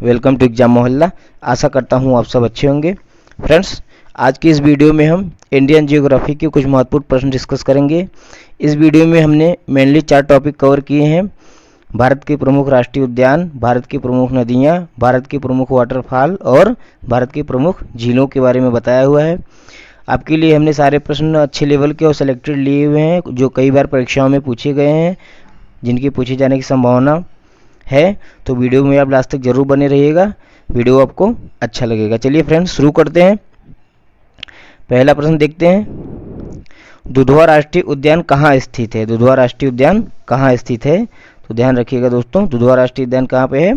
Welcome to exam मोहल्ला। आशा करता हूँ आप सब अच्छे होंगे। फ्रेंड्स, आज की इस वीडियो में हम इंडियन जियोग्राफी के कुछ महत्वपूर्ण प्रश्न डिस्कस करेंगे। इस वीडियो में हमने मेनली 4 टॉपिक कवर किए हैं। भारत के प्रमुख राष्ट्रीय उद्यान, भारत की प्रमुख नदियाँ, भारत के प्रमुख वाटरफॉल और भारत की प्रमुख झीलों के बारे में बताया हुआ है। आपके लिए हमने सारे प्रश्न अच्छे लेवल के और सिलेक्टेड लिए हुए हैं जो कई बार परीक्षाओं में पूछे गए हैं, जिनके पूछे जाने की संभावना है। तो वीडियो में आप लास्ट तक जरूर बने रहिएगा, वीडियो आपको अच्छा लगेगा। चलिए फ्रेंड्स, शुरू करते हैं। पहला प्रश्न देखते हैं, दुधवा राष्ट्रीय उद्यान कहाँ स्थित है? दुधवा राष्ट्रीय उद्यान कहाँ स्थित है? तो ध्यान रखिएगा दोस्तों, दुधवा राष्ट्रीय उद्यान कहाँ पे है?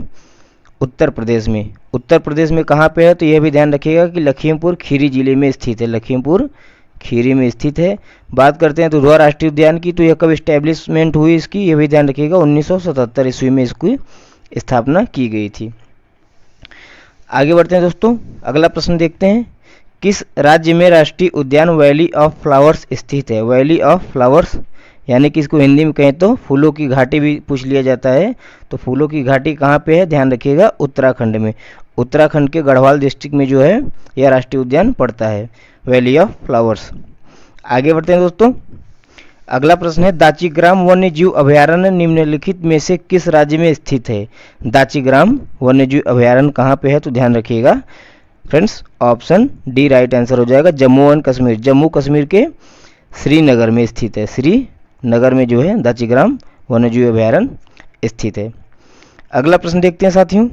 उत्तर प्रदेश में। उत्तर प्रदेश में कहाँ पे है? तो यह भी ध्यान रखिएगा कि लखीमपुर खीरी जिले में स्थित है। लखीमपुर खीरी में स्थित है। बात करते हैं दुधवा राष्ट्रीय उद्यान की, तो यह कब इस्टेब्लिशमेंट हुई इसकी, यह भी ध्यान रखिएगा 1977 ईस्वी में इसकी स्थापना की गई थी। आगे बढ़ते हैं दोस्तों, अगला प्रश्न देखते हैं, किस राज्य में राष्ट्रीय उद्यान वैली ऑफ फ्लावर्स स्थित है? वैली ऑफ फ्लावर्स यानी कि इसको हिंदी में कहें तो फूलों की घाटी भी पूछ लिया जाता है। तो फूलों की घाटी कहाँ पे है? ध्यान रखिएगा उत्तराखंड में। उत्तराखंड के गढ़वाल डिस्ट्रिक्ट में जो है यह राष्ट्रीय उद्यान पड़ता है, वैली ऑफ फ्लावर्स। आगे बढ़ते हैं दोस्तों, अगला प्रश्न है, दाचीग्राम वन्य जीव अभयारण्य निम्नलिखित में से किस राज्य में स्थित है? दाचीग्राम वन्य जीव अभयारण्य कहाँ पे है? तो ध्यान रखिएगा friends, option D right answer हो जाएगा। जम्मू एंड कश्मीर, जम्मू कश्मीर के श्रीनगर में स्थित है। श्रीनगर में जो है दाचीग्राम वन्य जीव अभयारण्य स्थित है। अगला प्रश्न देखते हैं साथियों,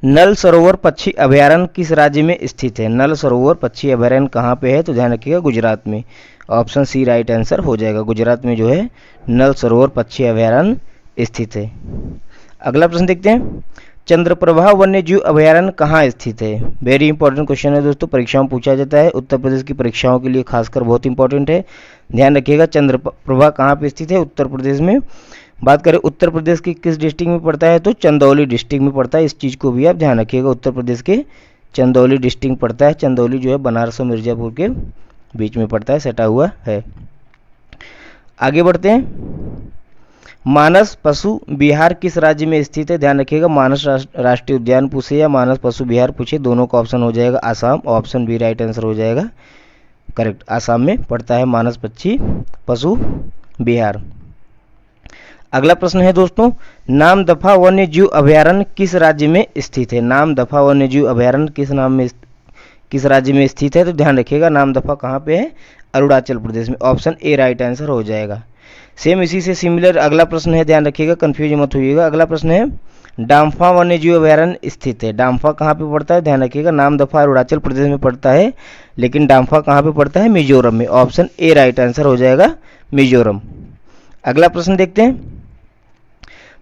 नल सरोवर पक्षी अभयारण्य किस राज्य में स्थित है? नल सरोवर पक्षी अभयारण्य कहाँ पे है? तो ध्यान रखिएगा गुजरात में। ऑप्शन सी राइट आंसर हो जाएगा। गुजरात में जो है नल सरोवर पक्षी अभयारण्य स्थित है। अगला प्रश्न देखते हैं, चंद्रप्रभा वन्य जीव अभयारण्य कहाँ स्थित है? वेरी इंपॉर्टेंट क्वेश्चन है दोस्तों, परीक्षाओं में पूछा जाता है। उत्तर प्रदेश की परीक्षाओं के लिए खासकर बहुत इंपॉर्टेंट है। ध्यान रखिएगा चंद्रप्रभा कहाँ पे स्थित है? उत्तर प्रदेश में। बात करें उत्तर प्रदेश की किस डिस्ट्रिक्ट में पड़ता है? तो चंदौली डिस्ट्रिक्ट में पड़ता है। इस चीज़ को भी आप ध्यान रखिएगा, उत्तर प्रदेश के चंदौली डिस्ट्रिक्ट में पड़ता है। चंदौली जो है बनारस और मिर्जापुर के बीच में पड़ता है, सटा हुआ है। आगे बढ़ते हैं, मानस पशु विहार किस राज्य में स्थित है? ध्यान रखिएगा मानस राष्ट्रीय उद्यान पूछे या मानस पशु विहार पूछे, दोनों का ऑप्शन हो जाएगा Assam. Option B right answer हो जाएगा करेक्ट, आसाम में पड़ता है मानस पशु विहार। अगला प्रश्न है दोस्तों, नामदफा वन्य जीव अभयारण्य किस राज्य में स्थित है? नामदफा वन्य जीव अभयारण्य किस राज्य में स्थित है? तो ध्यान रखिएगा नामदफा कहाँ पे है? अरुणाचल प्रदेश में। ऑप्शन ए राइट आंसर हो जाएगा। सेम इसी से सिमिलर अगला प्रश्न है, ध्यान रखिएगा, कंफ्यूज मत होइएगा। अगला प्रश्न है, डाम्फा वन्य जीव अभयारण्य स्थित है। डाम्फा कहाँ पे पड़ता है? ध्यान रखिएगा नामदफा अरुणाचल प्रदेश में पड़ता है, लेकिन डाम्फा कहाँ पे पड़ता है? मिजोरम में। ऑप्शन ए राइट आंसर हो जाएगा मिजोरम। अगला प्रश्न देखते हैं,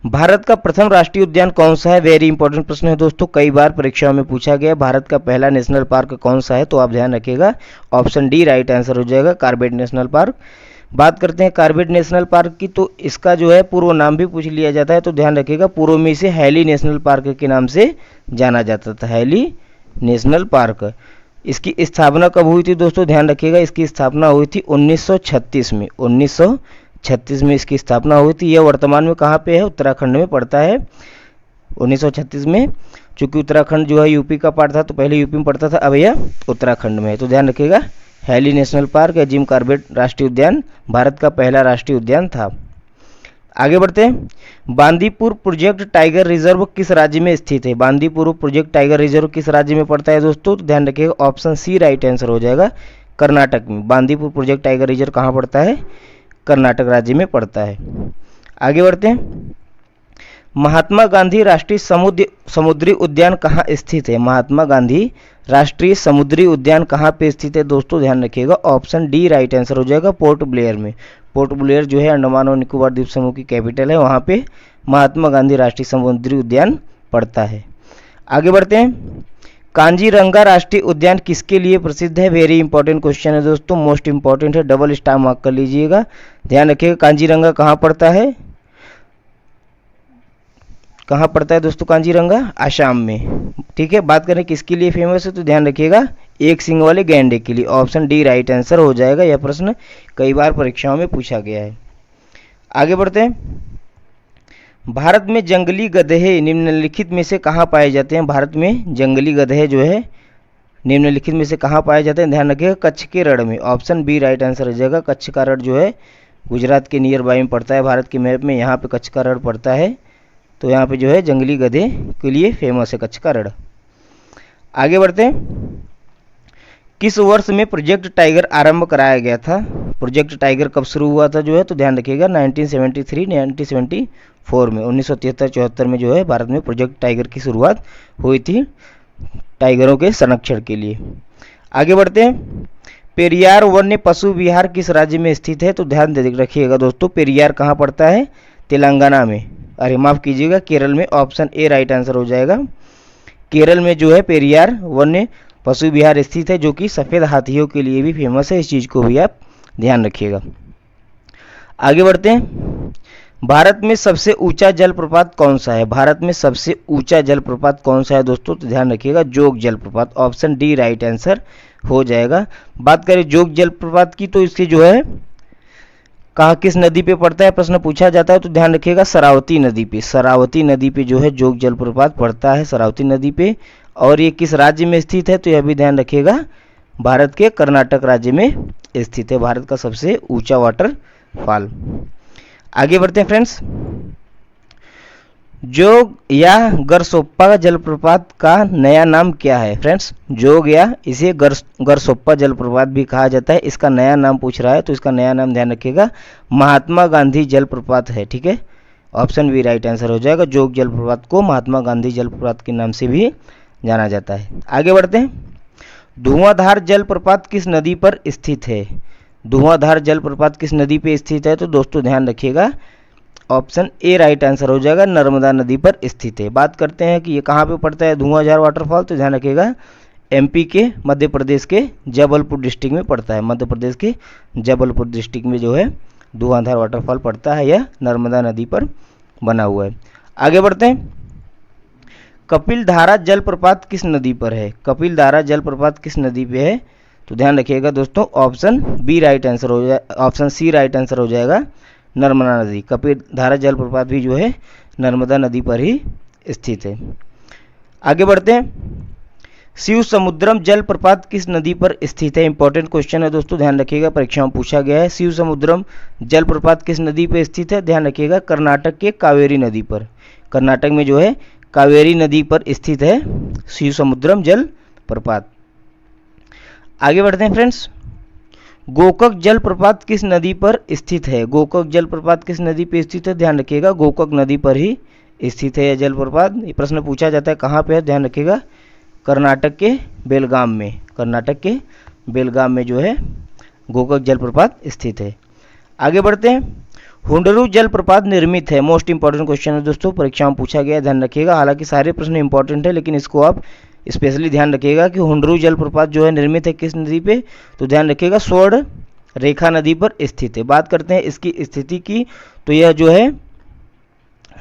भारत का प्रथम राष्ट्रीय उद्यान कौन सा है? वेरी इंपॉर्टेंट प्रश्न है दोस्तों, कई बार परीक्षाओं में पूछा गया। भारत का पहला नेशनल पार्क कौन सा है? तो आप ध्यान रखिएगा ऑप्शन डी राइट आंसर हो जाएगा, कॉर्बेट नेशनल पार्क। बात करते हैं कॉर्बेट नेशनल पार्क की, तो इसका जो है पूर्व नाम भी पूछ लिया जाता है। तो ध्यान रखिएगा पूर्व में इसे हैली नेशनल पार्क के नाम से जाना जाता था, हैली नेशनल पार्क। इसकी स्थापना कब हुई थी दोस्तों? ध्यान रखिएगा इसकी स्थापना हुई थी 1936 में। 1936 में इसकी स्थापना हुई थी। यह वर्तमान में कहाँ पे है? उत्तराखंड में पड़ता है। 1936 में, चूंकि उत्तराखंड जो है यूपी का पार्ट था, तो पहले यूपी में पड़ता था, अब यह उत्तराखंड में है। तो ध्यान रखिएगा हैली नेशनल पार्क या जिम कॉर्बेट राष्ट्रीय उद्यान भारत का पहला राष्ट्रीय उद्यान था। आगे बढ़ते हैं, बांदीपुर प्रोजेक्ट टाइगर रिजर्व किस राज्य में स्थित है? बांदीपुर प्रोजेक्ट टाइगर रिजर्व किस राज्य में पड़ता है दोस्तों? तो ध्यान रखिएगा ऑप्शन सी राइट आंसर हो जाएगा, कर्नाटक में। बांदीपुर प्रोजेक्ट टाइगर रिजर्व कहाँ पड़ता है? कर्नाटक राज्य में पड़ता है। आगे बढ़ते हैं, महात्मा गांधी राष्ट्रीय समुद्री उद्यान कहाँ स्थित है? महात्मा गांधी राष्ट्रीय समुद्री उद्यान कहाँ पे स्थित है दोस्तों? ध्यान रखिएगा ऑप्शन डी राइट आंसर हो जाएगा, पोर्ट ब्लेयर में। पोर्ट ब्लेयर जो है अंडमान और निकोबार द्वीप समूह की कैपिटल है, वहाँ पे महात्मा गांधी राष्ट्रीय समुद्री उद्यान पड़ता है। आगे बढ़ते हैं, कांजीरंगा राष्ट्रीय उद्यान किसके लिए प्रसिद्ध है? वेरी इंपॉर्टेंट क्वेश्चन है दोस्तों, मोस्ट इंपॉर्टेंट है, डबल स्टार मार्क कर लीजिएगा। ध्यान रखिएगा कांजीरंगा कहाँ पड़ता है? कहाँ पड़ता है दोस्तों कांजीरंगा? आसाम में। ठीक है, बात करें किसके लिए फेमस है, तो ध्यान रखिएगा एक सिंग वाले गैंडे के लिए। ऑप्शन डी राइट आंसर हो जाएगा। यह प्रश्न कई बार परीक्षाओं में पूछा गया है। आगे बढ़ते हैं, भारत में जंगली गधे निम्नलिखित में से कहाँ पाए जाते हैं? भारत में जंगली गधे जो है निम्नलिखित में से कहाँ पाए जाते हैं? ध्यान रखिएगा, कच्छ के रण में। ऑप्शन बी राइट आंसर हो जाएगा। कच्छ का रण जो है गुजरात के नियर बाई में पड़ता है। भारत के मैप में यहाँ पे कच्छ का रण पड़ता है, तो यहाँ पे जो है जंगली गधे के लिए फेमस है कच्छ का रण। आगे बढ़ते हैं। किस वर्ष में प्रोजेक्ट टाइगर आरंभ कराया गया था? प्रोजेक्ट टाइगर कब शुरू हुआ था जो है? तो ध्यान रखिएगा 1973 1974 में, 1973-74 में जो है भारत में प्रोजेक्ट टाइगर की शुरुआत हुई थी टाइगरों के संरक्षण के लिए। आगे बढ़ते हैं। पेरियार वन्य पशु विहार किस राज्य में स्थित है? तो ध्यान रखिएगा दोस्तों, पेरियार कहाँ पड़ता है? तेलंगाना में, अरे माफ़ कीजिएगा केरल में। ऑप्शन ए राइट आंसर हो जाएगा। केरल में जो है पेरियार वन्य पशु विहार स्थित है, जो कि सफ़ेद हाथियों के लिए भी फेमस है। इस चीज़ को भी आप ध्यान रखिएगा। आगे बढ़ते हैं। भारत में सबसे ऊंचा जलप्रपात कौन सा है? भारत में सबसे ऊंचा जलप्रपात कौन सा है दोस्तों? तो ध्यान रखिएगा, जोग जलप्रपात। ऑप्शन डी राइट आंसर हो जाएगा। बात करें जोग जलप्रपात की, तो इसके जो है कहाँ किस नदी पे पड़ता है प्रश्न पूछा जाता है, तो ध्यान रखिएगा शरावती नदी पे। शरावती नदी पे जो है जोग जलप्रपात पड़ता है, शरावती नदी पे। और ये किस राज्य में स्थित है? तो यह भी ध्यान रखिएगा, भारत के कर्नाटक राज्य में स्थित है, भारत का सबसे ऊंचा वाटरफॉल। आगे बढ़ते हैं फ्रेंड्स। जोग या गरसोप्पा जलप्रपात का नया नाम क्या है? फ्रेंड्स, जोग या इसे गरसोप्पा जलप्रपात भी कहा जाता है, इसका नया नाम पूछ रहा है, तो इसका नया नाम ध्यान रखिएगा महात्मा गांधी जलप्रपात है। ठीक है, ऑप्शन बी राइट आंसर हो जाएगा। जोग जलप्रपात को महात्मा गांधी जलप्रपात के नाम से भी जाना जाता है। आगे बढ़ते हैं। धुआंधार जलप्रपात किस नदी पर स्थित है? धुआंधार जलप्रपात किस नदी पे स्थित है? तो दोस्तों ध्यान रखिएगा, ऑप्शन ए राइट आंसर हो जाएगा, नर्मदा नदी पर स्थित है। बात करते हैं कि ये कहाँ पे पड़ता है धुआंधार वाटरफॉल, तो ध्यान रखिएगा एमपी के मध्य प्रदेश के जबलपुर डिस्ट्रिक्ट में पड़ता है। मध्य प्रदेश के जबलपुर डिस्ट्रिक्ट में जो है धुआंधार वाटरफॉल पड़ता है, यह नर्मदा नदी पर बना हुआ है। आगे बढ़ते हैं। कपिलधारा जलप्रपात किस नदी पर है? कपिलधारा जलप्रपात किस नदी पे है? तो ध्यान रखिएगा दोस्तों, ऑप्शन बी राइट आंसर हो जाए, ऑप्शन सी राइट आंसर हो जाएगा, नर्मदा नदी। कपिलधारा जलप्रपात भी जो है नर्मदा नदी पर ही स्थित है। आगे बढ़ते हैं। शिव समुद्रम जलप्रपात किस नदी पर स्थित है? इंपॉर्टेंट क्वेश्चन है दोस्तों, ध्यान रखिएगा, परीक्षा में पूछा गया है। शिव समुद्रम जलप्रपात किस नदी पर स्थित है? ध्यान रखिएगा कर्नाटक के कावेरी नदी पर। कर्नाटक में जो है कावेरी नदी पर स्थित है शिव समुद्रम जलप्रपात। आगे बढ़ते हैं फ्रेंड्स। गोकक जलप्रपात किस नदी पर स्थित है? गोकक जलप्रपात किस नदी पर स्थित है? ध्यान रखिएगा गोकक नदी पर ही स्थित है यह जलप्रपात। ये प्रश्न पूछा जाता है कहाँ पे है? ध्यान रखिएगा कर्नाटक के बेलगाम में। कर्नाटक के बेलगाम में जो है गोकक जलप्रपात स्थित है। आगे बढ़ते हैं। हुंडरू जलप्रपात निर्मित है, मोस्ट इंपॉर्टेंट क्वेश्चन है दोस्तों, परीक्षा में पूछा गया, ध्यान रखिएगा। हालांकि सारे प्रश्न इंपॉर्टेंट है, लेकिन इसको आप स्पेशली ध्यान रखिएगा कि हुंडरू जलप्रपात जो है निर्मित है किस नदी पे? तो ध्यान रखिएगा स्वर्ण रेखा नदी पर स्थित है। बात करते हैं इसकी स्थिति की, तो यह जो है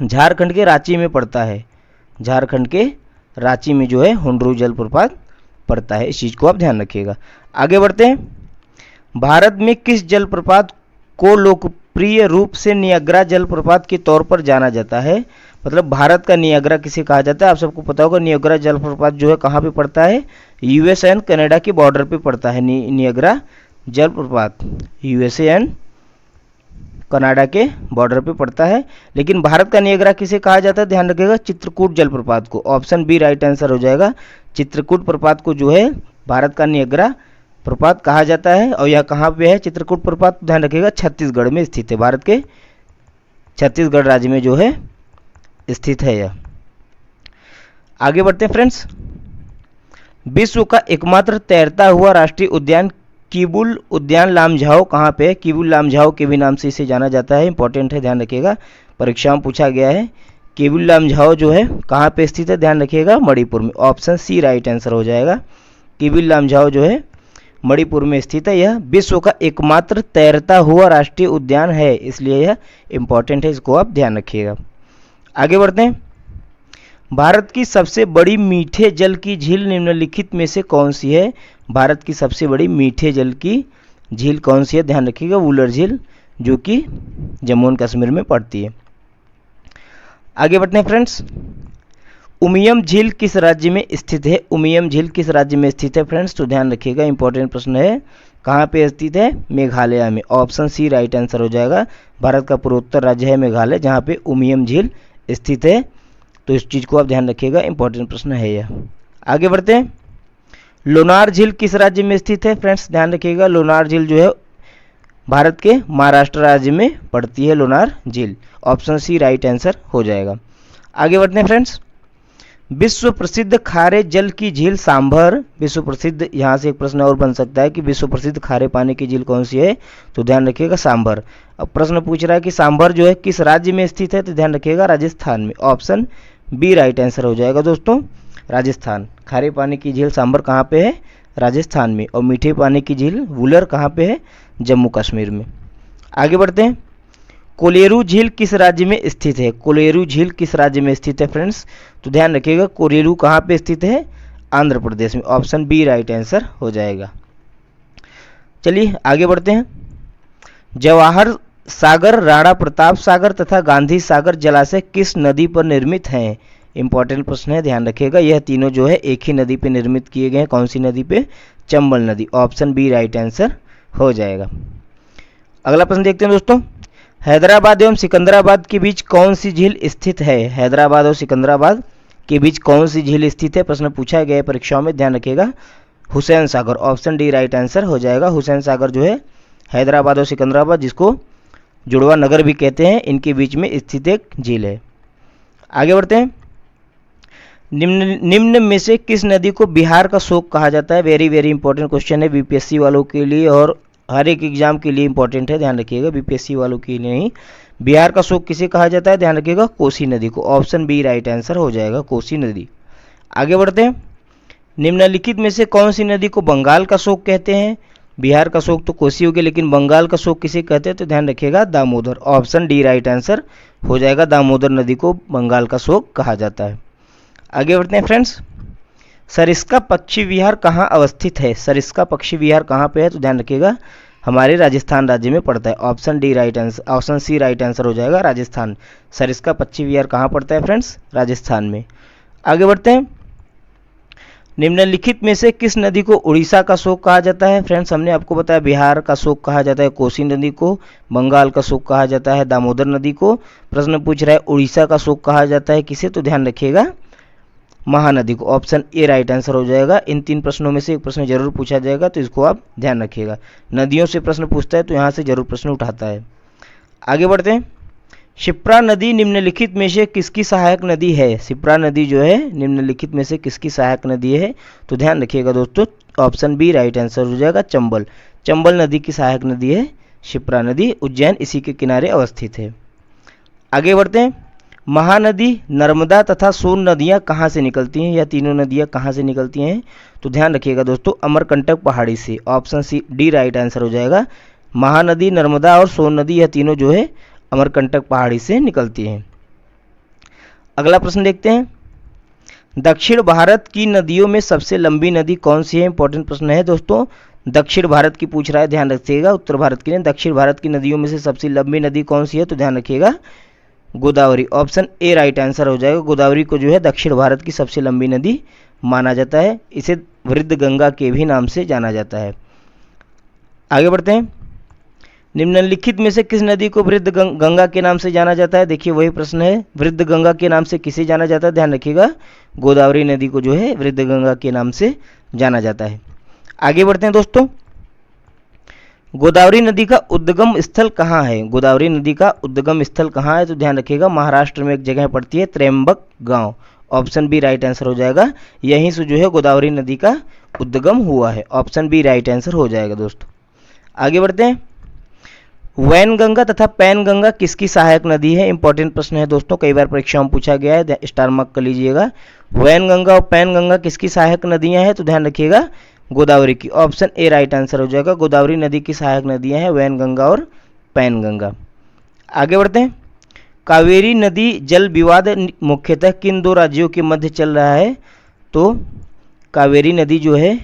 झारखंड के रांची में पड़ता है। झारखंड के रांची में जो है हुंडरू जलप्रपात पड़ता है, इस चीज़ को आप ध्यान रखिएगा। आगे बढ़ते हैं। भारत में किस जलप्रपात को लोकप्रिय रूप से नियाग्रा जलप्रपात के तौर पर जाना जाता है? मतलब भारत का नियाग्रा किसे कहा जाता है? आप सबको पता होगा नियाग्रा जलप्रपात जो है कहाँ पे पड़ता है? यूएस एंड कनाडा के बॉर्डर पे पड़ता है नियाग्रा जलप्रपात, यूएसए एंड कनाडा के बॉर्डर पे पड़ता है। लेकिन भारत का नियाग्रा किसे कहा जाता है? ध्यान रखिएगा चित्रकूट जलप्रपात को। ऑप्शन बी राइट आंसर हो जाएगा। चित्रकूट प्रपात को जो है भारत का नियाग्रा प्रपात कहा जाता है। और यह कहाँ पे है चित्रकूट प्रपात? ध्यान रखिएगा छत्तीसगढ़ में स्थित है, भारत के छत्तीसगढ़ राज्य में जो है स्थित है यह। आगे बढ़ते हैं फ्रेंड्स। विश्व का एकमात्र तैरता हुआ राष्ट्रीय उद्यान किबुल उद्यान लामझाओ कहाँ पे है? किबुल लामझाओ के भी नाम से इसे जाना जाता है, इंपॉर्टेंट है, ध्यान रखिएगा, परीक्षा में पूछा गया है। किबुल लामझाओ जो है कहाँ पे स्थित है? ध्यान रखिएगा मणिपुर में। ऑप्शन सी राइट आंसर हो जाएगा। किबुल लामझाओ जो है मणिपुर में स्थित है। यह विश्व का एकमात्र तैरता हुआ राष्ट्रीय उद्यान है, इसलिए यह इंपॉर्टेंट है, इसको आप ध्यान रखिएगा। आगे बढ़ते हैं। भारत की सबसे बड़ी मीठे जल की झील निम्नलिखित में से कौन सी है? भारत की सबसे बड़ी मीठे जल की झील कौन सी है? ध्यान रखिएगा वुलर झील, जो कि जम्मू एंड कश्मीर में पड़ती है। आगे बढ़ते हैं फ्रेंड्स। उमियम झील किस राज्य में स्थित है? उमियम झील किस राज्य में स्थित है फ्रेंड्स? तो ध्यान रखिएगा, इंपॉर्टेंट प्रश्न है। कहाँ पे स्थित है? मेघालय में। ऑप्शन सी राइट आंसर हो जाएगा। भारत का पूर्वोत्तर राज्य है मेघालय, जहाँ पे उमियम झील स्थित है। तो इस चीज़ को आप ध्यान रखिएगा, इंपॉर्टेंट प्रश्न है यह। आगे बढ़ते हैं। लोनार झील किस राज्य में स्थित है फ्रेंड्स? ध्यान रखिएगा, लोनार झील जो है भारत के महाराष्ट्र राज्य में पड़ती है लोनार झील। ऑप्शन सी राइट आंसर हो जाएगा। आगे बढ़ते हैं फ्रेंड्स। विश्व प्रसिद्ध खारे जल की झील सांभर, विश्व प्रसिद्ध, यहाँ से एक प्रश्न और बन सकता है कि विश्व प्रसिद्ध खारे पानी की झील कौन सी है? तो ध्यान रखिएगा सांभर। अब प्रश्न पूछ रहा है कि सांभर जो है किस राज्य में स्थित है? तो ध्यान रखिएगा राजस्थान में। ऑप्शन बी राइट आंसर हो जाएगा दोस्तों, राजस्थान। खारे पानी की झील सांभर कहाँ पे है? राजस्थान में। और मीठे पानी की झील वुलर कहाँ पे है? जम्मू कश्मीर में। आगे बढ़ते हैं। कोलेरू झील किस राज्य में स्थित है? कोलेरू झील किस राज्य में स्थित है फ्रेंड्स? तो ध्यान रखिएगा, कोलेरू कहाँ पे स्थित है? आंध्र प्रदेश में। ऑप्शन बी राइट आंसर हो जाएगा। चलिए आगे बढ़ते हैं। जवाहर सागर, राणा प्रताप सागर तथा गांधी सागर जलाशय किस नदी पर निर्मित हैं? इंपॉर्टेंट प्रश्न है, ध्यान रखिएगा। यह तीनों जो है एक ही नदी पे निर्मित किए गए हैं। कौन सी नदी पे? चंबल नदी। ऑप्शन बी राइट आंसर हो जाएगा। अगला प्रश्न देखते हैं दोस्तों। हैदराबाद एवं सिकंदराबाद के बीच कौन सी झील स्थित है? हैदराबाद और सिकंदराबाद के बीच कौन सी झील स्थित है? प्रश्न पूछा गया है परीक्षाओं में, ध्यान रखिएगा। Hussain Sagar. Option D right answer हो जाएगा। हुसैन सागर जो है हैदराबाद और सिकंदराबाद, जिसको जुड़वा नगर भी कहते हैं, इनके बीच में स्थित एक झील है। आगे बढ़ते हैं। निम्न में से किस नदी को बिहार का शोक कहा जाता है? वेरी वेरी इंपॉर्टेंट क्वेश्चन है बीपीएससी वालों के लिए, और हर एक एग्जाम के लिए इंपॉर्टेंट है, ध्यान रखिएगा। बीपीएससी वालों के लिए नहीं। बिहार का शोक किसे कहा जाता है? ध्यान रखिएगा, कोसी नदी को। ऑप्शन बी राइट आंसर हो जाएगा, कोसी नदी। आगे बढ़ते हैं। निम्नलिखित में से कौन सी नदी को बंगाल का शोक कहते हैं? बिहार का शोक तो कोसी हो गया, लेकिन बंगाल का शोक किसे कहते हैं? तो ध्यान रखिएगा, Damodar. Option D right answer हो जाएगा, दामोदर नदी को बंगाल का शोक कहा जाता है। आगे बढ़ते हैं फ्रेंड्स। सरिस्का पक्षी विहार कहाँ अवस्थित है? सरिस्का पक्षी विहार कहाँ पे है? तो ध्यान रखिएगा, हमारे राजस्थान राज्य में पड़ता है। Option D right answer, option C right answer हो जाएगा, राजस्थान। सरिस्का पक्षी विहार कहाँ पड़ता है फ्रेंड्स? राजस्थान में। आगे बढ़ते हैं। निम्नलिखित में से किस नदी को उड़ीसा का शोक कहा जाता है? फ्रेंड्स हमने आपको बताया बिहार का शोक कहा जाता है कोसी नदी को, बंगाल का शोक कहा जाता है दामोदर नदी को। प्रश्न पूछ रहा है उड़ीसा का शोक कहा जाता है किसे? तो ध्यान रखिएगा, महानदी को। ऑप्शन ए राइट आंसर हो जाएगा। इन तीन प्रश्नों में से एक प्रश्न जरूर पूछा जाएगा, तो इसको आप ध्यान रखिएगा। नदियों से प्रश्न पूछता है तो यहाँ से जरूर प्रश्न उठाता है। आगे बढ़ते हैं। शिप्रा नदी निम्नलिखित में से किसकी सहायक नदी है? शिप्रा नदी जो है निम्नलिखित में से किसकी सहायक नदी है? तो ध्यान रखिएगा दोस्तों, ऑप्शन बी राइट आंसर हो जाएगा, चंबल। चंबल नदी की सहायक नदी है शिप्रा नदी। उज्जैन इसी के किनारे अवस्थित है। आगे बढ़ते हैं। महानदी, नर्मदा तथा सोन नदियाँ कहाँ से निकलती हैं? यह तीनों नदियाँ कहाँ से निकलती हैं? तो ध्यान रखिएगा दोस्तों, अमरकंटक पहाड़ी से। Option C D right answer हो जाएगा। महानदी, नर्मदा और सोन नदी, यह तीनों जो है अमरकंटक पहाड़ी से निकलती हैं। अगला प्रश्न देखते हैं। दक्षिण भारत की नदियों में सबसे लंबी नदी कौन सी है? इंपॉर्टेंट प्रश्न है दोस्तों, दक्षिण भारत की पूछ रहा है, ध्यान रखिएगा। उत्तर भारत की नहीं, दक्षिण भारत की नदियों में से सबसे लंबी नदी कौन सी है? तो ध्यान रखिएगा, Godavari. Option A right answer हो जाएगा। गोदावरी को जो है दक्षिण भारत की सबसे लंबी नदी माना जाता है। इसे वृद्ध गंगा के भी नाम से जाना जाता है। आगे बढ़ते हैं। निम्नलिखित में से किस नदी को वृद्ध गंगा के नाम से जाना जाता है? देखिए वही प्रश्न है, वृद्ध गंगा के नाम से किसे जाना जाता है? ध्यान रखिएगा, गोदावरी नदी को जो है वृद्ध गंगा के नाम से जाना जाता है। आगे बढ़ते हैं दोस्तों। गोदावरी नदी का उद्गम स्थल कहाँ है? गोदावरी नदी का उद्गम स्थल कहाँ है? तो ध्यान रखिएगा, महाराष्ट्र में एक जगह पड़ती है, त्र्यंबक गांव। ऑप्शन बी राइट आंसर हो जाएगा। यहीं से जो है गोदावरी नदी का उद्गम हुआ है। ऑप्शन बी राइट आंसर हो जाएगा दोस्तों। आगे बढ़ते हैं। वैनगंगा तथा पैनगंगा किसकी सहायक नदी है? इंपॉर्टेंट प्रश्न है दोस्तों, कई बार परीक्षाओं में पूछा गया है, स्टार मार्क कर लीजिएगा। वैनगंगा और पैनगंगा किसकी सहायक नदियां हैं? तो ध्यान रखिएगा, गोदावरी की। ऑप्शन ए राइट आंसर हो जाएगा। गोदावरी नदी की सहायक नदियां हैं वैनगंगा और पैनगंगा। आगे बढ़ते हैं। कावेरी नदी जल विवाद मुख्यतः किन दो राज्यों के मध्य चल रहा है? तो कावेरी नदी जो है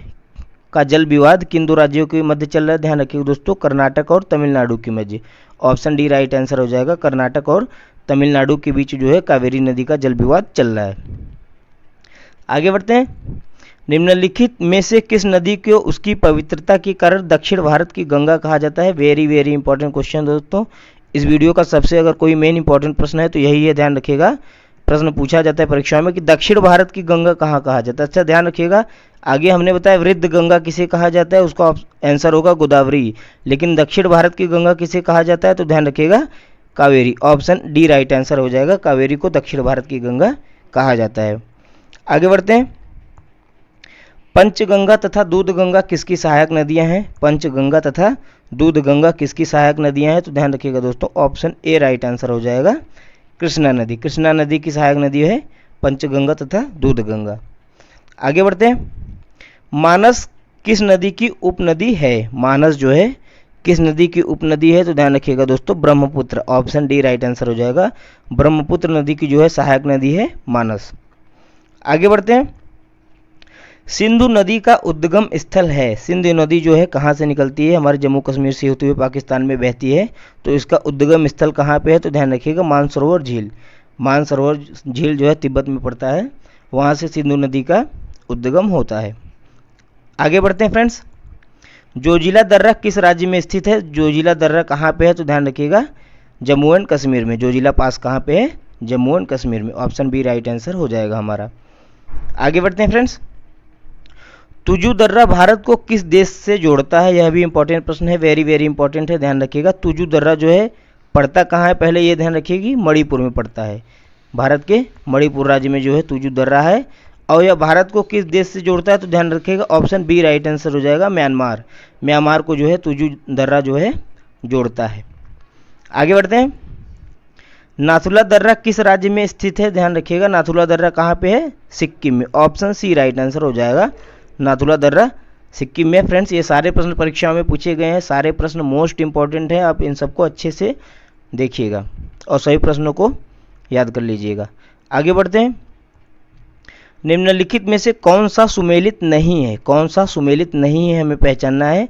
का जल विवाद किन दो राज्यों के मध्य चल रहा है? ध्यान रखिएगा दोस्तों, कर्नाटक और तमिलनाडु के मध्य। ऑप्शन डी राइट आंसर हो जाएगा, कर्नाटक और तमिलनाडु के बीच जो है कावेरी नदी का जल विवाद चल रहा है। आगे बढ़ते हैं। निम्नलिखित में से किस नदी को उसकी पवित्रता के कारण दक्षिण भारत की गंगा कहा जाता है? वेरी वेरी इंपॉर्टेंट क्वेश्चन दोस्तों। इस वीडियो का सबसे अगर कोई मेन इंपॉर्टेंट प्रश्न है तो यही है, ध्यान रखिएगा। प्रश्न पूछा जाता है परीक्षा में कि दक्षिण भारत की गंगा कहाँ कहा जाता है। अच्छा ध्यान रखिएगा, आगे हमने बताया वृद्ध गंगा किसे कहा जाता है, उसका आंसर होगा गोदावरी। लेकिन दक्षिण भारत की गंगा किसे कहा जाता है, तो ध्यान रखिएगा Kaveri. Option D right answer हो जाएगा, कावेरी को दक्षिण भारत की गंगा कहा जाता है। आगे बढ़ते हैं। पंचगंगा तथा दूधगंगा किसकी सहायक नदियां हैं? पंचगंगा तथा दूधगंगा किसकी सहायक नदियां हैं? तो ध्यान रखिएगा दोस्तों, ऑप्शन ए राइट आंसर हो जाएगा, कृष्णा नदी। कृष्णा नदी की सहायक नदी है पंचगंगा तथा दूधगंगा। आगे बढ़ते हैं। मानस किस नदी की उपनदी है? मानस जो है किस नदी की उपनदी है? तो ध्यान रखिएगा दोस्तों, Brahmaputra. Option D right answer हो जाएगा, ब्रह्मपुत्र नदी की जो है सहायक नदी है मानस। आगे बढ़ते हैं। सिंधु नदी का उद्गम स्थल है। सिंधु नदी जो है कहाँ से निकलती है? हमारे जम्मू कश्मीर से होते हुए पाकिस्तान में बहती है। तो इसका उद्गम स्थल कहाँ पे है? तो ध्यान रखिएगा मानसरोवर झील। मानसरोवर झील जो है तिब्बत में पड़ता है, वहाँ से सिंधु नदी का उद्गम होता है। आगे बढ़ते हैं फ्रेंड्स। जोजिला दर्रा किस राज्य में स्थित है? जोजिला दर्रा कहाँ पे है? तो ध्यान रखिएगा जम्मू एंड कश्मीर में। जोजिला पास कहाँ पे है? जम्मू एंड कश्मीर में। ऑप्शन बी राइट आंसर हो जाएगा हमारा। आगे बढ़ते हैं फ्रेंड्स। तुजू दर्रा भारत को किस देश से जोड़ता है? यह भी इंपॉर्टेंट प्रश्न है, वेरी वेरी इंपॉर्टेंट है, ध्यान रखिएगा। तुजू दर्रा जो है पड़ता कहाँ है? पहले ये ध्यान रखिएगी, मणिपुर में पड़ता है। भारत के मणिपुर राज्य में जो है तुजू दर्रा है। और यह भारत को किस देश से जोड़ता है? तो ध्यान रखिएगा ऑप्शन बी राइट आंसर हो जाएगा, म्यांमार। म्यांमार को जो है तुजू दर्रा जो है जोड़ता है। आगे बढ़ते हैं। नाथुला दर्रा किस राज्य में स्थित है? ध्यान रखिएगा नाथुला दर्रा कहाँ पे है? सिक्किम में। ऑप्शन सी राइट आंसर हो जाएगा, नाथुला दर्रा सिक्किम में। फ्रेंड्स ये सारे प्रश्न परीक्षाओं में पूछे गए हैं, सारे प्रश्न मोस्ट इंपॉर्टेंट हैं, आप इन सबको अच्छे से देखिएगा और सभी प्रश्नों को याद कर लीजिएगा। आगे बढ़ते हैं। निम्नलिखित में से कौन सा सुमेलित नहीं है? कौन सा सुमेलित नहीं है हमें पहचानना है।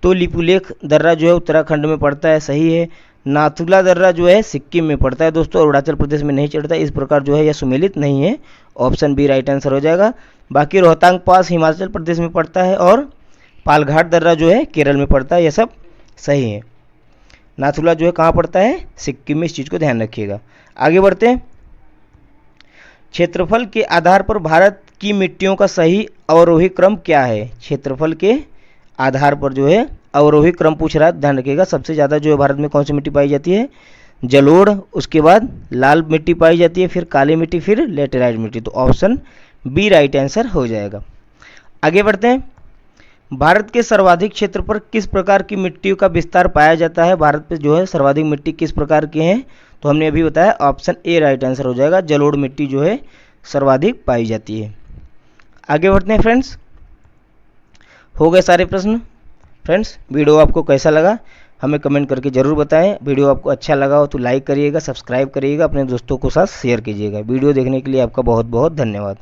तो लिपुलेख दर्रा जो है उत्तराखंड में पड़ता है, सही है। नाथुला दर्रा जो है सिक्किम में पड़ता है दोस्तों, अरुणाचल प्रदेश में नहीं चढ़ता, इस प्रकार जो है यह सुमेलित नहीं है। ऑप्शन बी राइट आंसर हो जाएगा। बाकी रोहतांग पास हिमाचल प्रदेश में पड़ता है और पालघाट दर्रा जो है केरल में पड़ता है, यह सब सही है। नाथुला जो है कहाँ पड़ता है? सिक्किम में, इस चीज़ को ध्यान रखिएगा। आगे बढ़ते हैं। क्षेत्रफल के आधार पर भारत की मिट्टियों का सही अवरोही क्रम क्या है? क्षेत्रफल के आधार पर जो है अवरोही क्रम पूछ रहा है, ध्यान रखिएगा। सबसे ज़्यादा जो है भारत में कौन सी मिट्टी पाई जाती है? जलोढ़, उसके बाद लाल मिट्टी पाई जाती है, फिर काली मिट्टी, फिर लेटेराइट मिट्टी। तो ऑप्शन बी राइट आंसर हो जाएगा। आगे बढ़ते हैं। भारत के सर्वाधिक क्षेत्र पर किस प्रकार की मिट्टियों का विस्तार पाया जाता है? भारत पे जो है सर्वाधिक मिट्टी किस प्रकार की है? तो हमने अभी बताया ऑप्शन ए राइट आंसर हो जाएगा, जलोढ़ मिट्टी जो है सर्वाधिक पाई जाती है। आगे बढ़ते हैं फ्रेंड्स। हो गए सारे प्रश्न। फ्रेंड्स वीडियो आपको कैसा लगा हमें कमेंट करके ज़रूर बताएं। वीडियो आपको अच्छा लगा हो तो लाइक करिएगा, सब्सक्राइब करिएगा, अपने दोस्तों के साथ शेयर कीजिएगा। वीडियो देखने के लिए आपका बहुत बहुत धन्यवाद।